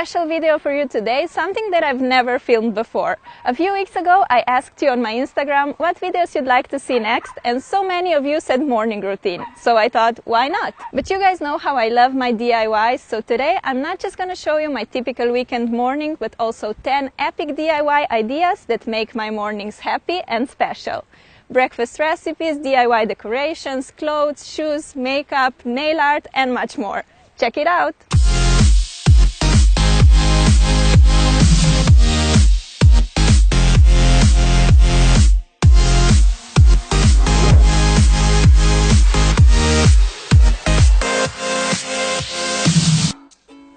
special video for you today, something that I've never filmed before. A few weeks ago, I asked you on my Instagram what videos you'd like to see next, and so many of you said morning routine. So I thought, why not? But you guys know how I love my DIYs, so today I'm not just gonna show you my typical weekend morning, but also 10 epic DIY ideas that make my mornings happy and special. Breakfast recipes, DIY decorations, clothes, shoes, makeup, nail art, and much more. Check it out!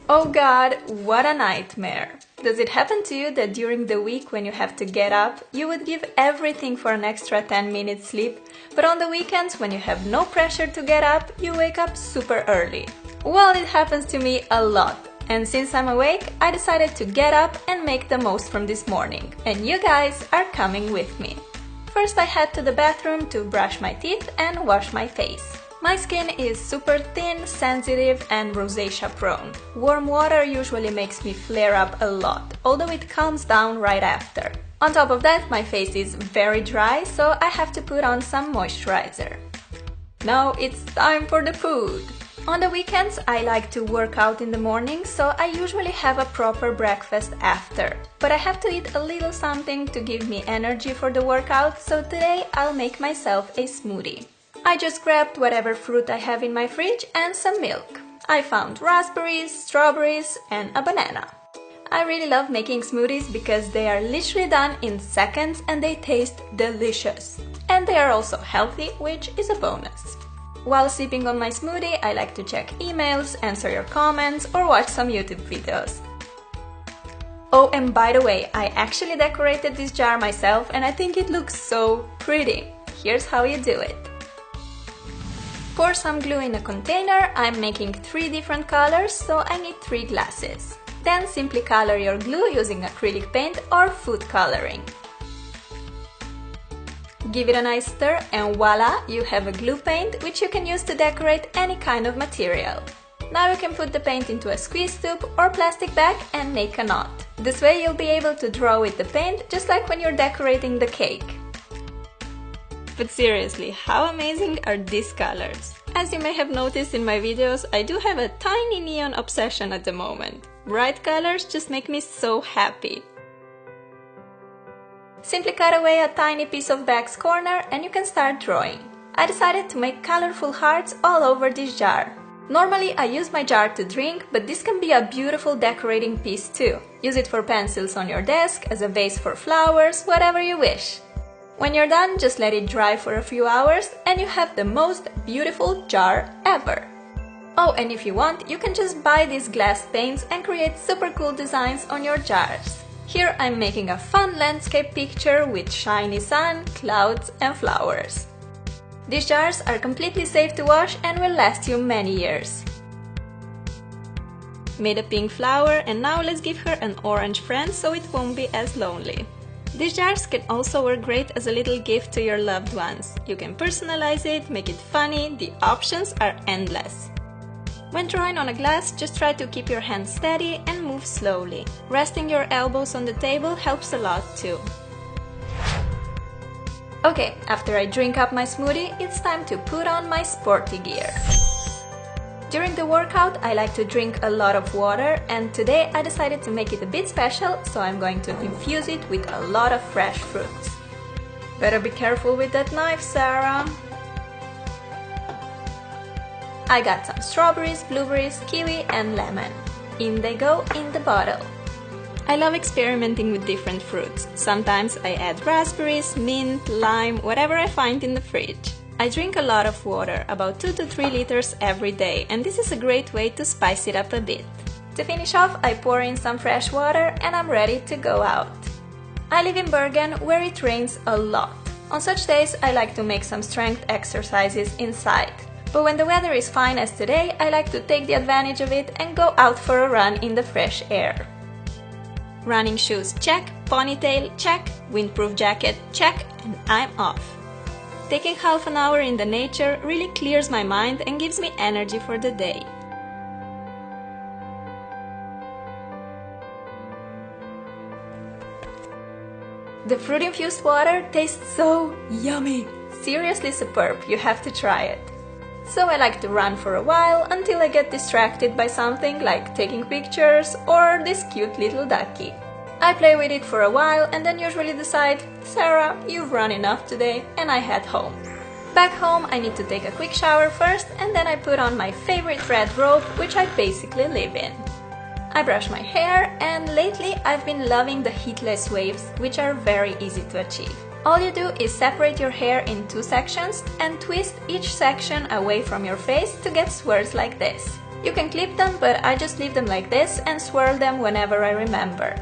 Oh God, what a nightmare! Does it happen to you that during the week when you have to get up, you would give everything for an extra 10 minutes sleep, but on the weekends when you have no pressure to get up, you wake up super early? Well, it happens to me a lot, and since I'm awake, I decided to get up and make the most from this morning, and you guys are coming with me. First I head to the bathroom to brush my teeth and wash my face. My skin is super thin, sensitive and rosacea prone. Warm water usually makes me flare up a lot, although it calms down right after. On top of that, my face is very dry, so I have to put on some moisturizer. Now it's time for the food! On the weekends, I like to work out in the morning, so I usually have a proper breakfast after. But I have to eat a little something to give me energy for the workout, so today I'll make myself a smoothie. I just grabbed whatever fruit I have in my fridge and some milk. I found raspberries, strawberries and a banana. I really love making smoothies because they are literally done in seconds and they taste delicious. And they are also healthy, which is a bonus. While sipping on my smoothie, I like to check emails, answer your comments or watch some YouTube videos. Oh, and by the way, I actually decorated this jar myself and I think it looks so pretty. Here's how you do it. Pour some glue in a container. I'm making 3 different colors, so I need 3 glasses. Then simply color your glue using acrylic paint or food coloring. Give it a nice stir and voila, you have a glue paint which you can use to decorate any kind of material. Now you can put the paint into a squeeze tube or plastic bag and make a knot. This way you'll be able to draw with the paint just like when you're decorating the cake. But seriously, how amazing are these colors? As you may have noticed in my videos, I do have a tiny neon obsession at the moment. Bright colors just make me so happy. Simply cut away a tiny piece of bag's corner and you can start drawing. I decided to make colorful hearts all over this jar. Normally I use my jar to drink, but this can be a beautiful decorating piece too. Use it for pencils on your desk, as a vase for flowers, whatever you wish. When you're done, just let it dry for a few hours and you have the most beautiful jar ever. Oh, and if you want, you can just buy these glass paints and create super cool designs on your jars. Here I'm making a fun landscape picture with shiny sun, clouds and flowers. These jars are completely safe to wash and will last you many years. Made a pink flower and now let's give her an orange friend so it won't be as lonely. These jars can also work great as a little gift to your loved ones. You can personalize it, make it funny, the options are endless. When drawing on a glass, just try to keep your hands steady and move slowly. Resting your elbows on the table helps a lot too. Okay, after I drink up my smoothie, it's time to put on my sporty gear. During the workout, I like to drink a lot of water, and today I decided to make it a bit special, so I'm going to infuse it with a lot of fresh fruits. Better be careful with that knife, Sarah! I got some strawberries, blueberries, kiwi and lemon. In they go in the bottle. I love experimenting with different fruits. Sometimes I add raspberries, mint, lime, whatever I find in the fridge. I drink a lot of water, about 2 to 3 liters every day, and this is a great way to spice it up a bit. To finish off, I pour in some fresh water and I'm ready to go out. I live in Bergen, where it rains a lot. On such days, I like to make some strength exercises inside. But when the weather is fine as today, I like to take the advantage of it and go out for a run in the fresh air. Running shoes, check. Ponytail, check. Windproof jacket, check. And I'm off. Taking half an hour in the nature really clears my mind and gives me energy for the day. The fruit-infused water tastes so yummy! Seriously superb, you have to try it. So I like to run for a while until I get distracted by something like taking pictures or this cute little ducky. I play with it for a while and then usually decide, Sarah, you've run enough today, and I head home. Back home I need to take a quick shower first and then I put on my favorite red robe, which I basically live in. I brush my hair and lately I've been loving the heatless waves, which are very easy to achieve. All you do is separate your hair in 2 sections and twist each section away from your face to get swirls like this. You can clip them, but I just leave them like this and swirl them whenever I remember.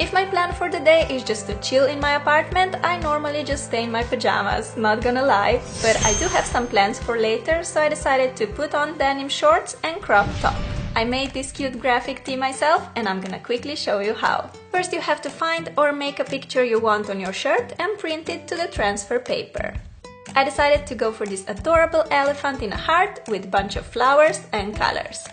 If my plan for the day is just to chill in my apartment, I normally just stay in my pajamas, not gonna lie, but I do have some plans for later, so I decided to put on denim shorts and crop top. I made this cute graphic tee myself and I'm gonna quickly show you how. First you have to find or make a picture you want on your shirt and print it to the transfer paper. I decided to go for this adorable elephant in a heart with bunch of flowers and colors.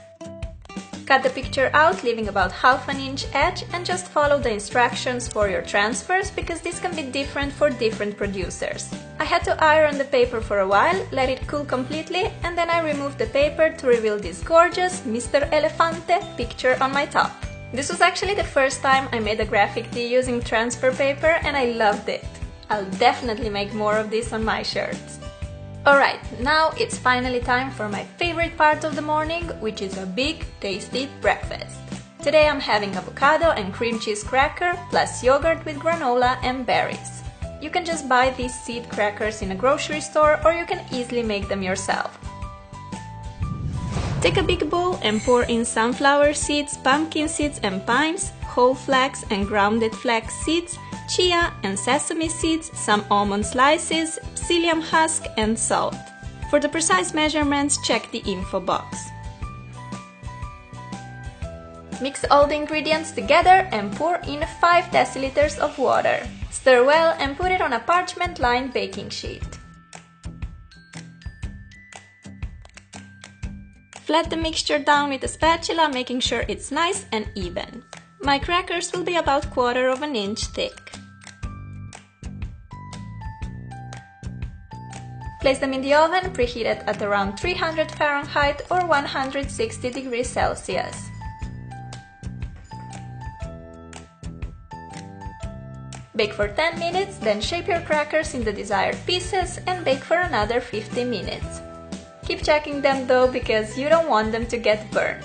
Cut the picture out, leaving about half an inch edge, and just follow the instructions for your transfers because this can be different for different producers. I had to iron the paper for a while, let it cool completely, and then I removed the paper to reveal this gorgeous Mr. Elefante picture on my top. This was actually the first time I made a graphic tee using transfer paper and I loved it. I'll definitely make more of this on my shirts. Alright, now it's finally time for my favorite part of the morning, which is a big, tasty breakfast. Today I'm having avocado and cream cheese cracker plus yogurt with granola and berries. You can just buy these seed crackers in a grocery store or you can easily make them yourself. Take a big bowl and pour in sunflower seeds, pumpkin seeds and pines, whole flax and grounded flax seeds, chia and sesame seeds, some almond slices, psyllium husk and salt. For the precise measurements, check the info box. Mix all the ingredients together and pour in 5 deciliters of water. Stir well and put it on a parchment-lined baking sheet. Flat the mixture down with a spatula, making sure it's nice and even. My crackers will be about 1/4 inch thick. Place them in the oven, preheated at around 300 Fahrenheit or 160 degrees Celsius. Bake for 10 minutes, then shape your crackers in the desired pieces and bake for another 50 minutes. Keep checking them though, because you don't want them to get burnt.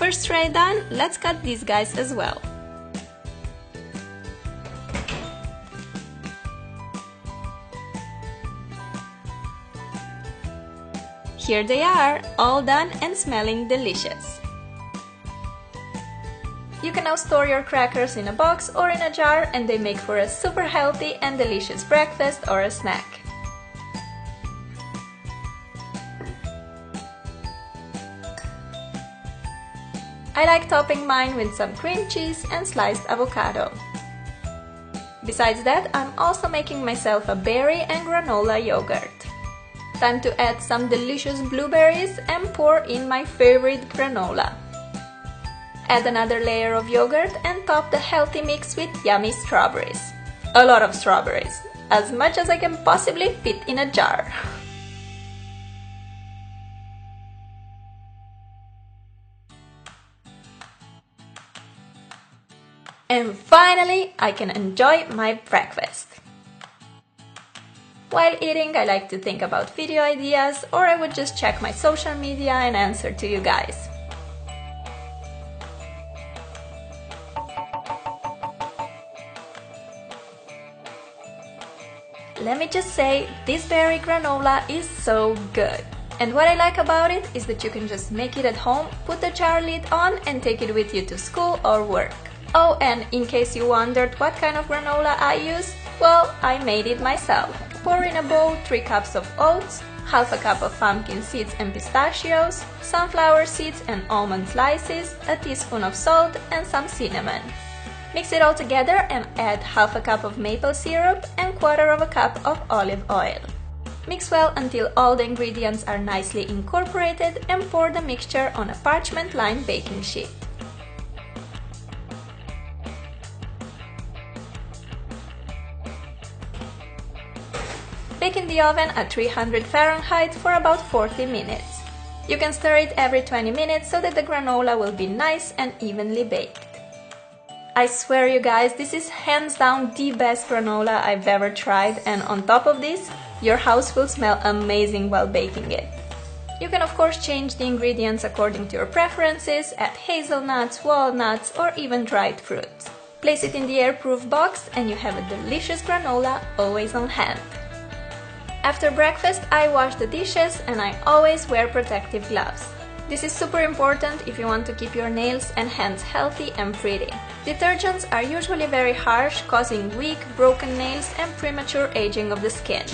First tray done, let's cut these guys as well. Here they are, all done and smelling delicious. You can now store your crackers in a box or in a jar and they make for a super healthy and delicious breakfast or a snack. I like topping mine with some cream cheese and sliced avocado. Besides that, I'm also making myself a berry and granola yogurt. Time to add some delicious blueberries and pour in my favorite granola. Add another layer of yogurt and top the healthy mix with yummy strawberries. A lot of strawberries, as much as I can possibly fit in a jar. And finally, I can enjoy my breakfast. While eating, I like to think about video ideas, or I would just check my social media and answer to you guys. Let me just say, this berry granola is so good. And what I like about it is that you can just make it at home, put the jar lid on and take it with you to school or work. Oh, and in case you wondered what kind of granola I use, well, I made it myself. Pour in a bowl 3 cups of oats, half a cup of pumpkin seeds and pistachios, sunflower seeds and almond slices, a teaspoon of salt and some cinnamon. Mix it all together and add half a cup of maple syrup and 1/4 cup of olive oil. Mix well until all the ingredients are nicely incorporated and pour the mixture on a parchment-lined baking sheet. Bake in the oven at 300 Fahrenheit for about 40 minutes. You can stir it every 20 minutes so that the granola will be nice and evenly baked. I swear you guys, this is hands down the best granola I've ever tried, and on top of this, your house will smell amazing while baking it. You can of course change the ingredients according to your preferences, add hazelnuts, walnuts or even dried fruits. Place it in the airproof box and you have a delicious granola always on hand. After breakfast, I wash the dishes and I always wear protective gloves. This is super important if you want to keep your nails and hands healthy and pretty. Detergents are usually very harsh, causing weak, broken nails and premature aging of the skin.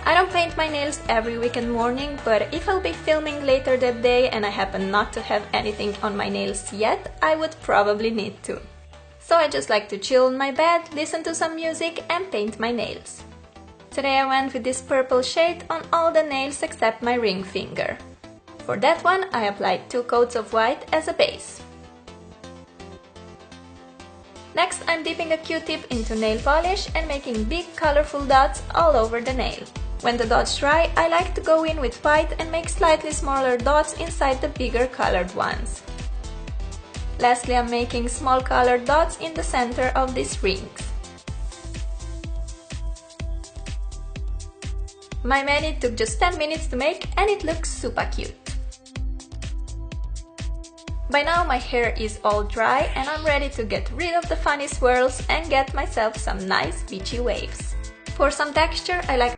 I don't paint my nails every weekend morning, but if I'll be filming later that day and I happen not to have anything on my nails yet, I would probably need to. So I just like to chill on my bed, listen to some music and paint my nails. Today I went with this purple shade on all the nails except my ring finger. For that one, I applied 2 coats of white as a base. Next, I'm dipping a Q-tip into nail polish and making big colorful dots all over the nail. When the dots dry, I like to go in with white and make slightly smaller dots inside the bigger colored ones. Lastly, I'm making small colored dots in the center of these rings. My mani took just 10 minutes to make and it looks super cute. By now my hair is all dry and I'm ready to get rid of the funny swirls and get myself some nice beachy waves. For some texture, I like